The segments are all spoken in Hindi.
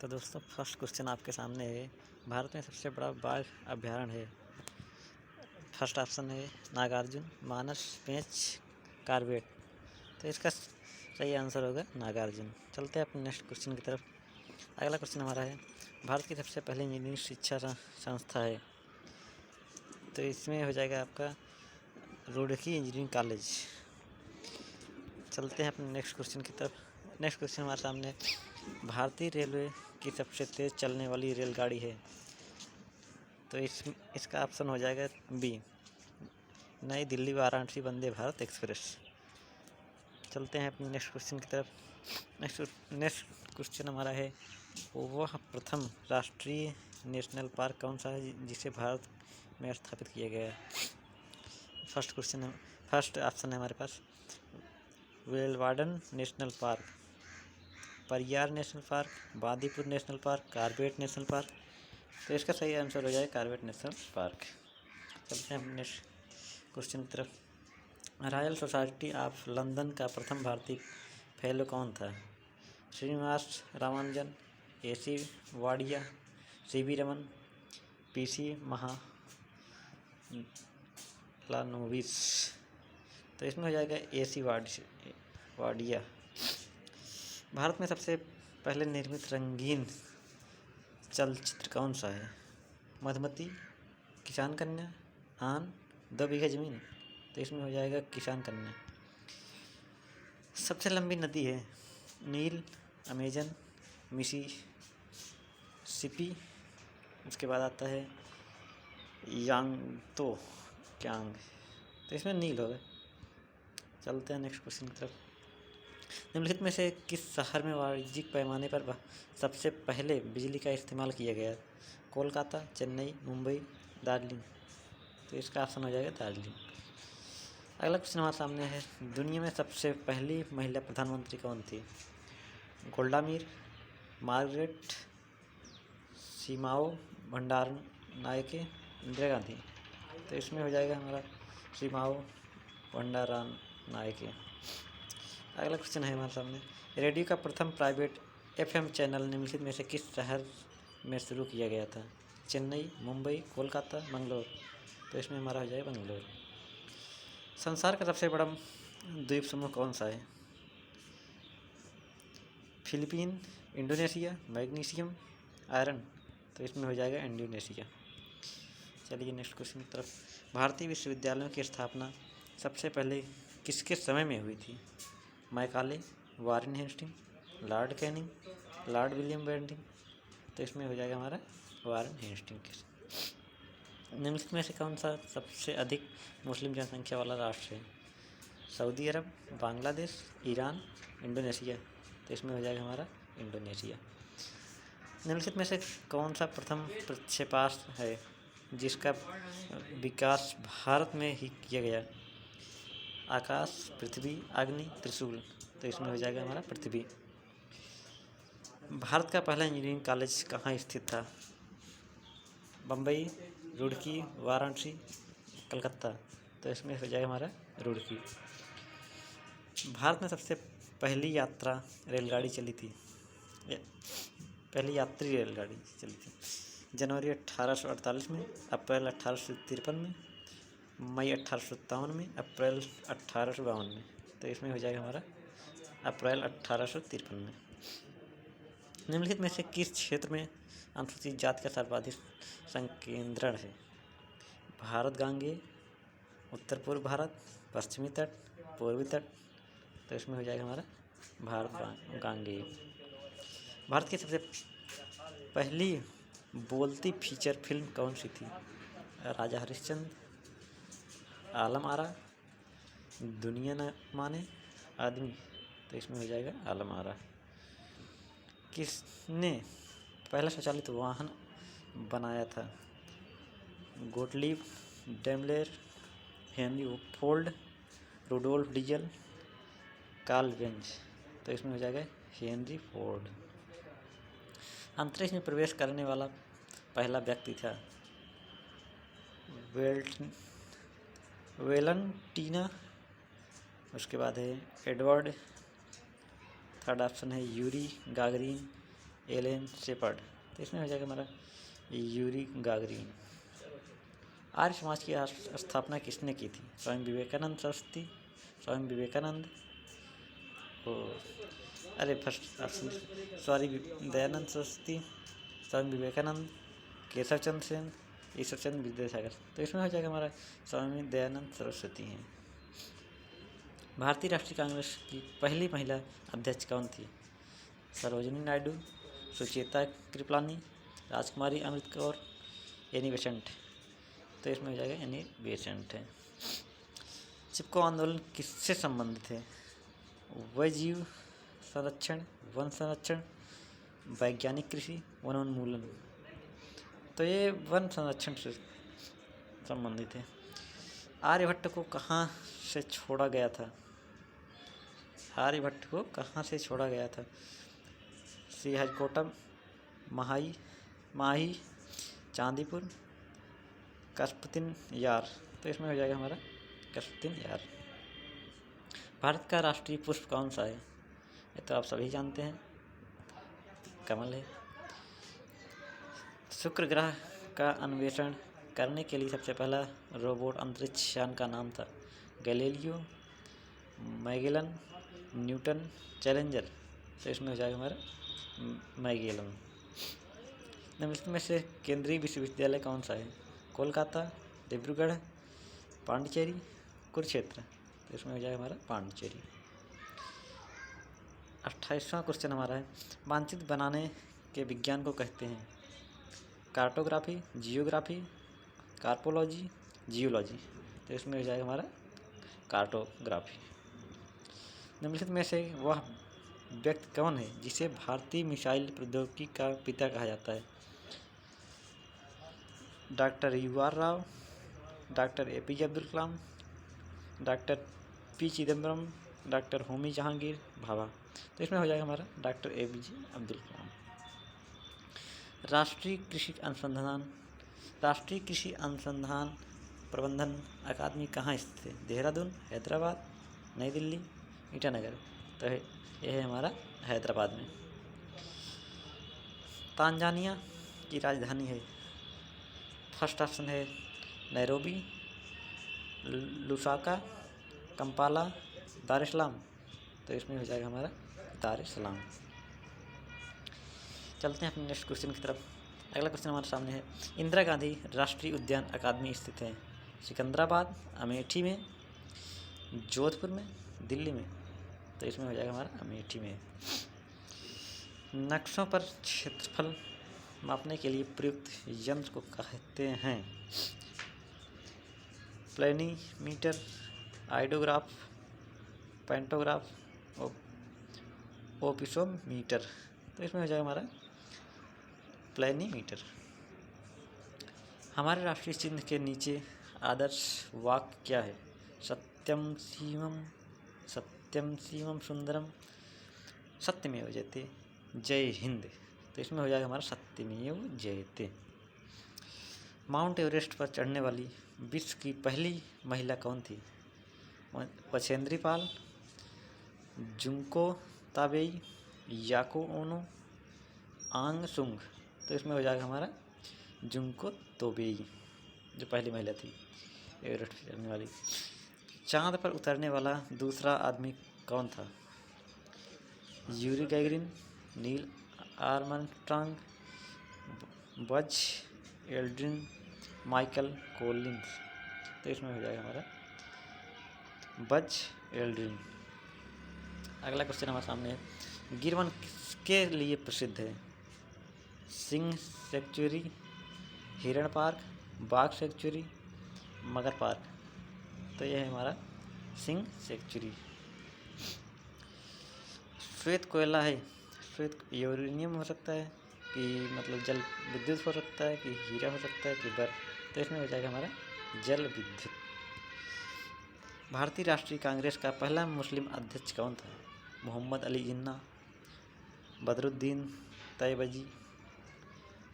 तो दोस्तों फर्स्ट क्वेश्चन आपके सामने है। भारत में सबसे बड़ा बाघ अभयारण्य है। फर्स्ट ऑप्शन है नागार्जुन, मानस, पेंच, कॉर्बेट। तो इसका सही आंसर होगा नागार्जुन। चलते हैं अपने नेक्स्ट क्वेश्चन की तरफ। अगला क्वेश्चन हमारा है, भारत की सबसे पहली इंजीनियरिंग शिक्षा संस्था है। तो इसमें हो जाएगा आपका रुड़की इंजीनियरिंग कॉलेज। चलते हैं अपने नेक्स्ट क्वेश्चन की तरफ। नेक्स्ट क्वेश्चन हमारे सामने, भारतीय रेलवे की सबसे तेज़ चलने वाली रेलगाड़ी है। तो इसका ऑप्शन हो जाएगा बी, नई दिल्ली वाराणसी वंदे भारत एक्सप्रेस। चलते हैं अपने नेक्स्ट क्वेश्चन की तरफ। नेक्स्ट क्वेश्चन हमारा है, वह प्रथम राष्ट्रीय नेशनल पार्क कौन सा है जिसे भारत में स्थापित किया गया है। फर्स्ट ऑप्शन है हमारे पास वेलवार्डन national park, Pariyar national park, Bandipur national park, Corbett national park. तो इसका सही आंसर हो जाएगा कॉर्बेट नेशनल पार्क। चलते हैं नेक्स्ट क्वेश्चन की तरफ। रॉयल सोसाइटी ऑफ लंदन का प्रथम भारतीय फेलो कौन था। Srinivas Ramanujan, AC Wadia, CV Raman, PC Mahalanobis. तो इसमें हो जाएगा AC वाडिया। भारत में सबसे पहले निर्मित रंगीन चलचित्र कौन सा है। मधुमती, किसान कन्या, आन, 2 बीघा जमीन। तो इसमें हो जाएगा किसान कन्या। सबसे लंबी नदी है नील, अमेजन, मिसिसिपी। उसके बाद आता है यांगतो क्यांग। तो इसमें नील होगा। चलते हैं नेक्स्ट क्वेश्चन की तरफ। निम्नलिखित में से किस शहर में वाणिज्यिक पैमाने पर सबसे पहले बिजली का इस्तेमाल किया गया। कोलकाता, चेन्नई, मुंबई, दार्जिलिंग। तो इसका ऑप्शन हो जाएगा दार्जिलिंग। अगला क्वेश्चन हमारे सामने है, दुनिया में सबसे पहली महिला प्रधानमंत्री कौन थी। गोल्डा मीर, मार्गरेट सीमाओ भंडारनायके, इंदिरा गांधी। तो इसमें हो जाएगा हमारा सीमाओ भंडारनायके। अगला क्वेश्चन है हमारे सामने, रेडियो का प्रथम प्राइवेट FM चैनल निम्नलिखित में से किस शहर में शुरू किया गया था। चेन्नई, मुंबई, कोलकाता, मंगलोर। तो इसमें हमारा हो जाएगा मंगलोर। संसार का सबसे बड़ा द्वीप समूह कौन सा है। Philippine, Indonesia, magnesium, iron. तो इसमें हो जाएगा इंडोनेशिया। चलिए नेक्स्ट क्वेश्चन की तरफ। भारतीय विश्वविद्यालयों की स्थापना सबसे पहले किसके समय में हुई थी। Macaulay, Warren Hasting, Lord Canning, Lord William Bentinck. तो इसमें हो जाएगा हमारा वारेन हेस्टिंग। निम्नलिखित में से कौन सा सबसे अधिक मुस्लिम जनसंख्या वाला राष्ट्र है। सऊदी अरब, बांग्लादेश, ईरान, इंडोनेशिया। तो इसमें हो जाएगा हमारा इंडोनेशिया। निम्नलिखित में से कौन सा प्रथम प्रक्षेपास्त्र है जिसका विकास भारत में ही किया गया। आकाश, पृथ्वी, अग्नि, त्रिशूल। तो इसमें हो जाएगा हमारा पृथ्वी। भारत का पहला इंजीनियरिंग कॉलेज कहाँ स्थित था। बम्बई, रुड़की, वाराणसी, कलकत्ता। तो इसमें हो जाएगा हमारा रुड़की। भारत में सबसे पहली रेलगाड़ी चली थी, पहली यात्री रेलगाड़ी चली थी जनवरी 1848 में, अप्रैल 1853 में, मई 1857 में, अप्रैल 1852 में। तो इसमें हो जाएगा हमारा अप्रैल 1853 में। निम्नलिखित में से किस क्षेत्र में अनुसूचित जाति का सर्वाधिक संकेंद्रण है। भारत गांगेय, उत्तर पूर्व भारत, पश्चिमी तट, पूर्वी तट। तो इसमें हो जाएगा हमारा भारत गांगेय। भारत की सबसे पहली बोलती फीचर फिल्म कौन सी थी। राजा हरिश्चंद्र, आलम आरा, दुनिया न माने, आदमी। तो इसमें हो जाएगा आलम आरा। किसने पहला स्वचालित वाहन बनाया था। Gottlieb, Daimler, Henry Ford, Rudolf Diesel, Karl Benz. तो इसमें हो जाएगा हेनरी फोर्ड। अंतरिक्ष में प्रवेश करने वाला पहला व्यक्ति था वेलंटीना। उसके बाद है एडवर्ड। थर्ड ऑप्शन है यूरी गागरिन, एलेन शेपर्ड। तो इसमें हो जाएगा हमारा यूरी गागरिन। आर्य समाज की स्थापना किसने की थी? स्वामी विवेकानंद सरस्वती, स्वामी विवेकानंद और अरे first option sorry Dayanand Saraswati, Swami Vivekananda, Keshav Chandra Sen, Ishwar Chandra Vidyasagar. तो इसमें हो जाएगा हमारा स्वामी दयानंद सरस्वती हैं। भारतीय राष्ट्रीय कांग्रेस की पहली महिला अध्यक्ष कौन थी? सरोजिनी नायडू, सुचेता कृपलानी, राजकुमारी अमृत कौर, एनी बेसेंट। तो इसमें हो जाएगा एनी बेसेंट है। चिपको आंदोलन किससे संबंधित है? वन्यजीव संरक्षण, वन संरक्षण, वैज्ञानिक कृषि, वनोन्मूलन। तो ये वन संरक्षण से संबंधित है। आर्यभट्ट को कहाँ से छोड़ा गया था? आर्यभट्ट को कहाँ से छोड़ा गया था? श्रीहरिकोटा, माही, चांदीपुर, कस्पुतिन यार। तो इसमें हो जाएगा हमारा कस्पुतिन यार। भारत का राष्ट्रीय पुष्प कौन सा है? ये तो आप सभी जानते हैं, कमल है। शुक्र ग्रह का अन्वेषण करने के लिए सबसे पहला रोबोट अंतरिक्ष यान का नाम था? Galileo, Magellan, Newton, challenger. तो इसमें हो जाएगा हमारा मैगेलन। निम्नलिखित में से केंद्रीय विश्वविद्यालय कौन सा है? कोलकाता, डिब्रूगढ़, पांडिचेरी, कुरुक्षेत्र। तो इसमें हो जाएगा हमारा पांडिचेरी। 28वां क्वेश्चन हमारा है, मानचित्र बनाने के विज्ञान को कहते हैं? Cartography, geography, carpology, geology. तो इसमें हो जाएगा हमारा कार्टोग्राफी। निम्नलिखित में से वह व्यक्ति कौन है जिसे भारतीय मिसाइल प्रौद्योगिकी का पिता कहा जाता है? Doctor U R. Rao, doctor A P J. Abdul Kalam, doctor P. Chidambaram, doctor Homi Jehangir Bhabha. तो इसमें हो जाएगा हमारा डॉक्टर ए.पी.जे. अब्दुल कलाम। राष्ट्रीय कृषि अनुसंधान प्रबंधन अकादमी कहाँ स्थित है? देहरादून, हैदराबाद, नई दिल्ली, ईटानगर। तो यह है हमारा हैदराबाद में। तांजानिया की राजधानी है? फर्स्ट ऑप्शन है नैरोबी, लुसाका, कंपाला, दार एस सलाम। तो इसमें हो जाएगा हमारा दार एस सलाम। चलते हैं अपने नेक्स्ट क्वेश्चन की तरफ। अगला क्वेश्चन हमारे सामने है, इंदिरा गांधी राष्ट्रीय उद्यान अकादमी स्थित है? सिकंदराबाद, अमेठी में, जोधपुर में, दिल्ली में। तो इसमें हो जाएगा हमारा अमेठी में। नक्शों पर क्षेत्रफल मापने के लिए प्रयुक्त यंत्र को कहते हैं? Planimeter, eidograph, pantograph, opisometer. तो इसमें हो जाएगा हमारा प्लेनीमीटर। हमारे राष्ट्रीय चिन्ह के नीचे आदर्श वाक्य क्या है? सत्यम शिवम सुंदरम, सत्यमेव जयते, जय हिंद। तो इसमें हो जाएगा हमारा सत्यमेव जयते। माउंट एवरेस्ट पर चढ़ने वाली विश्व की पहली महिला कौन थी? बछेंद्री पाल, जुंको ताबेई, याको ओनो, आंग सुंग। तो इसमें हो जाएगा हमारा जुंको तोबेई, जो पहली महिला थी एवरेस्ट पर चढ़ने वाली। चांद पर उतरने वाला दूसरा आदमी कौन था? Yuri Gagarin, Neil Armstrong, Buzz Aldrin, Michael Collins. तो इसमें हो जाएगा हमारा बज एल्ड्रिन। अगला क्वेश्चन हमारे सामने है, गिर वन किसके लिए प्रसिद्ध है? सिंह सेंचुरी, हिरण पार्क, बाघ सेंचुरी, मगर पार्क। तो यह है हमारा सिंह सेंचुरी। श्वेत कोयला है, श्वेत यूरेनियम हो सकता है कि मतलब जल विद्युत हो सकता है कि हीरा हो सकता है कि बर्फ। तो इसमें हो जाएगा हमारा जल विद्युत। भारतीय राष्ट्रीय कांग्रेस का पहला मुस्लिम अध्यक्ष कौन था? मोहम्मद अली जिन्ना, बदरुद्दीन तैयबजी,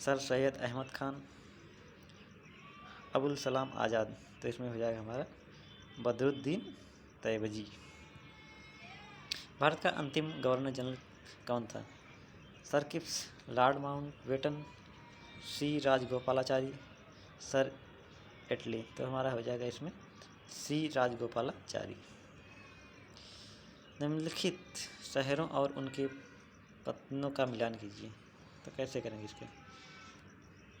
सर सैयद अहमद खान, अबुल सलाम आज़ाद। तो इसमें हो जाएगा हमारा बदरुद्दीन तैयबजी। भारत का अंतिम गवर्नर जनरल कौन था? सर किप्स, लॉर्ड माउंटबेटन, सी राजगोपालाचारी, सर एटली। तो हमारा हो जाएगा इसमें सी राजगोपालाचारी। निम्नलिखित शहरों और उनके पत्तनों का मिलान कीजिए। तो कैसे करेंगे इसके?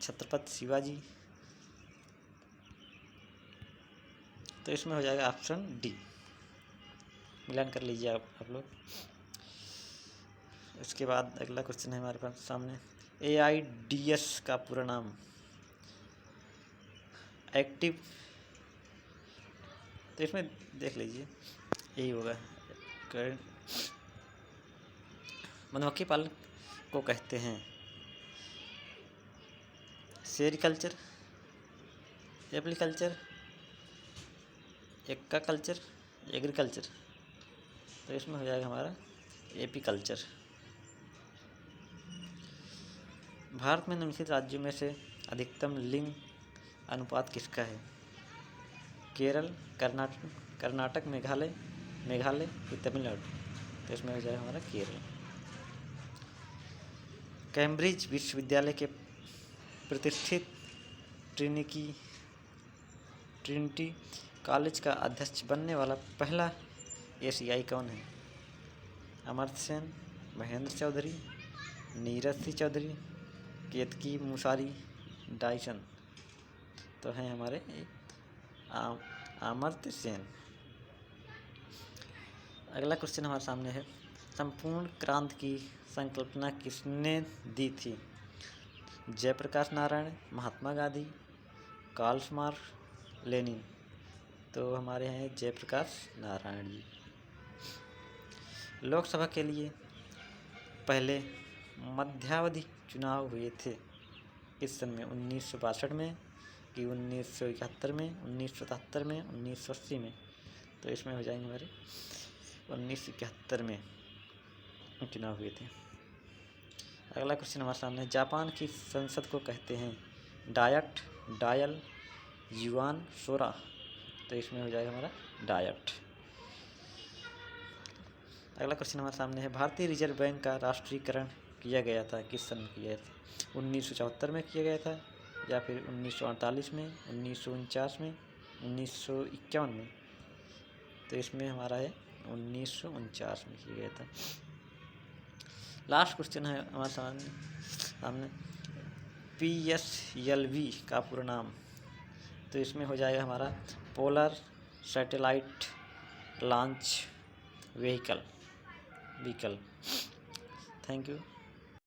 छत्रपति शिवाजी। तो इसमें हो जाएगा ऑप्शन डी। मिलान कर लीजिए आप लोग। इसके बाद अगला क्वेश्चन है हमारे पास सामने, AIDS का पूरा नाम। एक्टिव, तो इसमें देख लीजिए यही होगा। मधुमक्खी पालन को कहते हैं सेरिकल्चर, एप्लीकल्चर, एक्वाकल्चर, एग्रीकल्चर। तो इसमें हो जाएगा हमारा एपीकल्चर। भारत में निम्नलिखित राज्यों में से अधिकतम लिंग अनुपात किसका है? केरल, कर्नाटक, मेघालय या तमिलनाडु। तो इसमें हो जाएगा हमारा केरल। कैम्ब्रिज विश्वविद्यालय के प्रतिष्ठित ट्रिनिटी कॉलेज का अध्यक्ष बनने वाला पहला एशियाई कौन है? अमर्त्य सेन, महेंद्र चौधरी, नीरज सी चौधरी, केतकी मुसारी, डायसन। तो हैं हमारे अमर्त्य सेन। अगला क्वेश्चन हमारे सामने है, संपूर्ण क्रांति की संकल्पना किसने दी थी? Jayaprakash Narayan, Mahatma Gandhi, Karl Marx, Lenin. तो हमारे हैं जयप्रकाश नारायण जी। लोकसभा के लिए पहले मध्यावधि चुनाव हुए थे किस सन में? 1962 में कि 1971 में, 1977 में, 1980 में। तो इसमें हो जाएंगे हमारे 1971 में चुनाव हुए थे। अगला क्वेश्चन हमारे सामने, जापान की संसद को कहते हैं डायट, डायल, युआन, शोरा। तो इसमें हो जाएगा हमारा डायट। अगला क्वेश्चन हमारे सामने है, भारतीय रिजर्व बैंक का राष्ट्रीयकरण किया गया था किस सन में किया था? 1974 में किया गया था या फिर 1948 में, 1949 में, 1951 में। तो इसमें हमारा है 1949 में किया गया था। लास्ट क्वेश्चन है हमारे सामने PSLV का पूरा नाम। तो इसमें हो जाएगा हमारा polar satellite launch vehicle. Thank you.